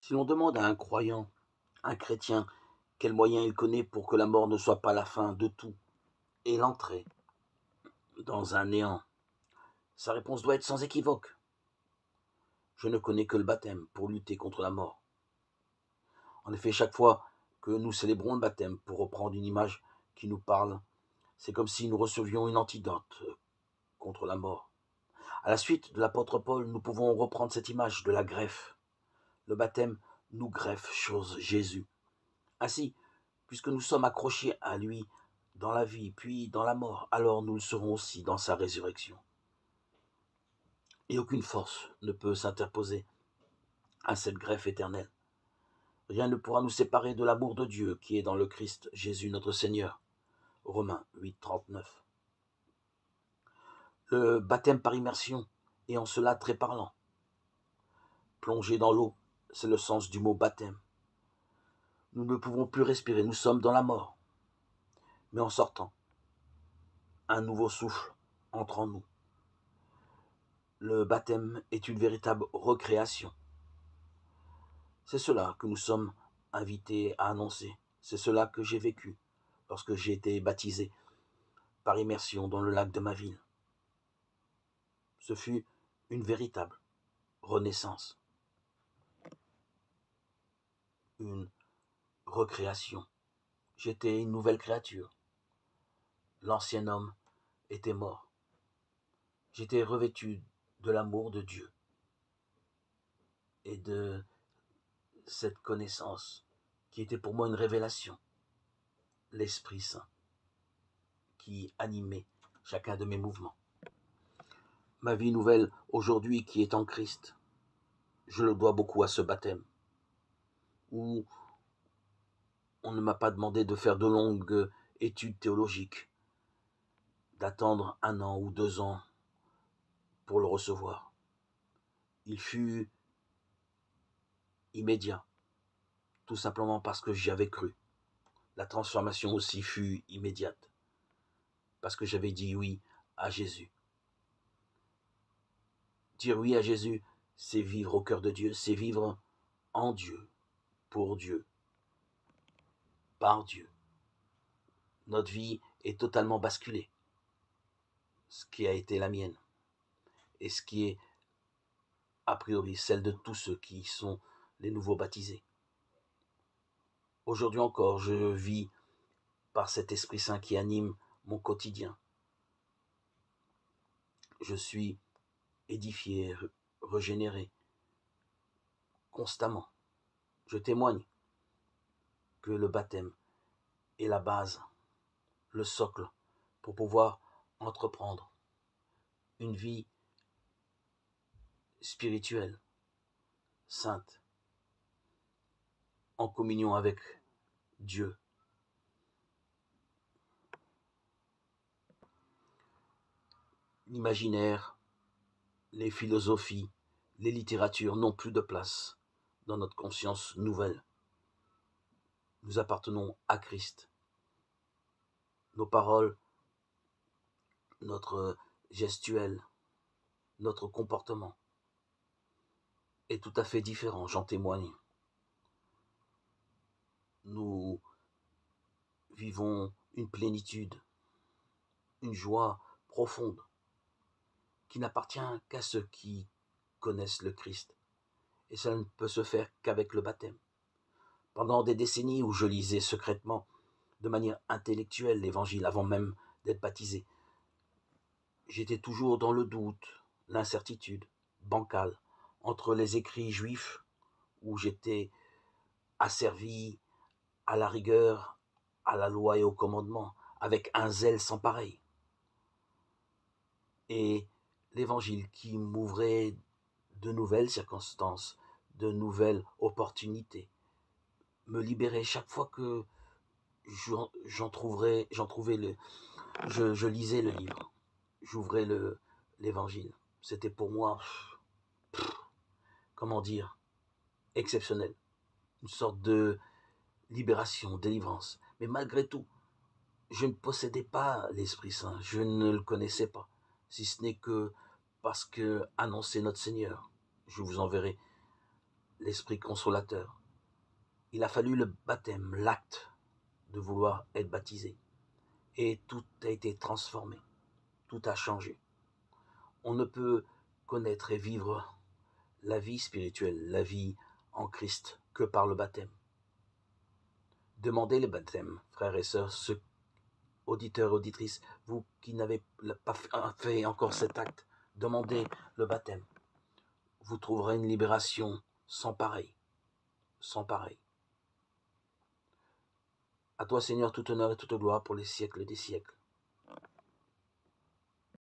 Si l'on demande à un croyant, un chrétien, quel moyen il connaît pour que la mort ne soit pas la fin de tout et l'entrée dans un néant, sa réponse doit être sans équivoque. Je ne connais que le baptême pour lutter contre la mort. En effet, chaque fois que nous célébrons le baptême, pour reprendre une image qui nous parle, c'est comme si nous recevions une antidote contre la mort. À la suite de l'apôtre Paul, nous pouvons reprendre cette image de la greffe. Le baptême nous greffe chose Jésus. Ainsi, puisque nous sommes accrochés à lui dans la vie, puis dans la mort, alors nous le serons aussi dans sa résurrection. Et aucune force ne peut s'interposer à cette greffe éternelle. Rien ne pourra nous séparer de l'amour de Dieu qui est dans le Christ Jésus notre Seigneur. Romains 8, 39. Le baptême par immersion est en cela très parlant. Plonger dans l'eau, c'est le sens du mot baptême. Nous ne pouvons plus respirer, nous sommes dans la mort. Mais en sortant, un nouveau souffle entre en nous. Le baptême est une véritable recréation. C'est cela que nous sommes invités à annoncer. C'est cela que j'ai vécu lorsque j'ai été baptisé par immersion dans le lac de ma ville. Ce fut une véritable renaissance, une recréation. J'étais une nouvelle créature. L'ancien homme était mort. J'étais revêtu de l'amour de Dieu et de cette connaissance qui était pour moi une révélation, l'Esprit Saint qui animait chacun de mes mouvements. Ma vie nouvelle aujourd'hui qui est en Christ, je le dois beaucoup à ce baptême, où on ne m'a pas demandé de faire de longues études théologiques, d'attendre 1 an ou 2 ans pour le recevoir. Il fut immédiat, tout simplement parce que j'y avais cru. La transformation aussi fut immédiate, parce que j'avais dit oui à Jésus. Dire oui à Jésus, c'est vivre au cœur de Dieu, c'est vivre en Dieu, pour Dieu, par Dieu. Notre vie est totalement basculée, ce qui a été la mienne, et ce qui est a priori celle de tous ceux qui sont les nouveaux baptisés. Aujourd'hui encore, je vis par cet Esprit Saint qui anime mon quotidien. Je suis édifié, régénéré, constamment. Je témoigne que le baptême est la base, le socle, pour pouvoir entreprendre une vie spirituelle, sainte, en communion avec Dieu. L'imaginaire, les philosophies, les littératures n'ont plus de place dans notre conscience nouvelle. Nous appartenons à Christ. Nos paroles, notre gestuelle, notre comportement est tout à fait différent, j'en témoigne. Nous vivons une plénitude, une joie profonde qui n'appartient qu'à ceux qui connaissent le Christ. Et ça ne peut se faire qu'avec le baptême. Pendant des décennies où je lisais secrètement, de manière intellectuelle, l'Évangile avant même d'être baptisé, j'étais toujours dans le doute, l'incertitude, bancale, entre les écrits juifs, où j'étais asservi à la rigueur, à la loi et au commandement, avec un zèle sans pareil, et l'Évangile qui m'ouvrait de nouvelles circonstances, de nouvelles opportunités, me libérait chaque fois que j'en trouvais je lisais le livre, j'ouvrais l'Évangile. C'était pour moi, comment dire, exceptionnel, une sorte de libération, délivrance. Mais malgré tout, je ne possédais pas l'Esprit Saint, je ne le connaissais pas, si ce n'est que parce que annonçait notre Seigneur. Je vous enverrai l'Esprit consolateur. Il a fallu le baptême, l'acte de vouloir être baptisé. Et tout a été transformé. Tout a changé. On ne peut connaître et vivre la vie spirituelle, la vie en Christ, que par le baptême. Demandez le baptême, frères et sœurs, ceux auditeurs, auditrices, vous qui n'avez pas fait encore cet acte, demandez le baptême. Vous trouverez une libération sans pareil. Sans pareil. À toi, Seigneur, tout honneur et toute gloire pour les siècles des siècles.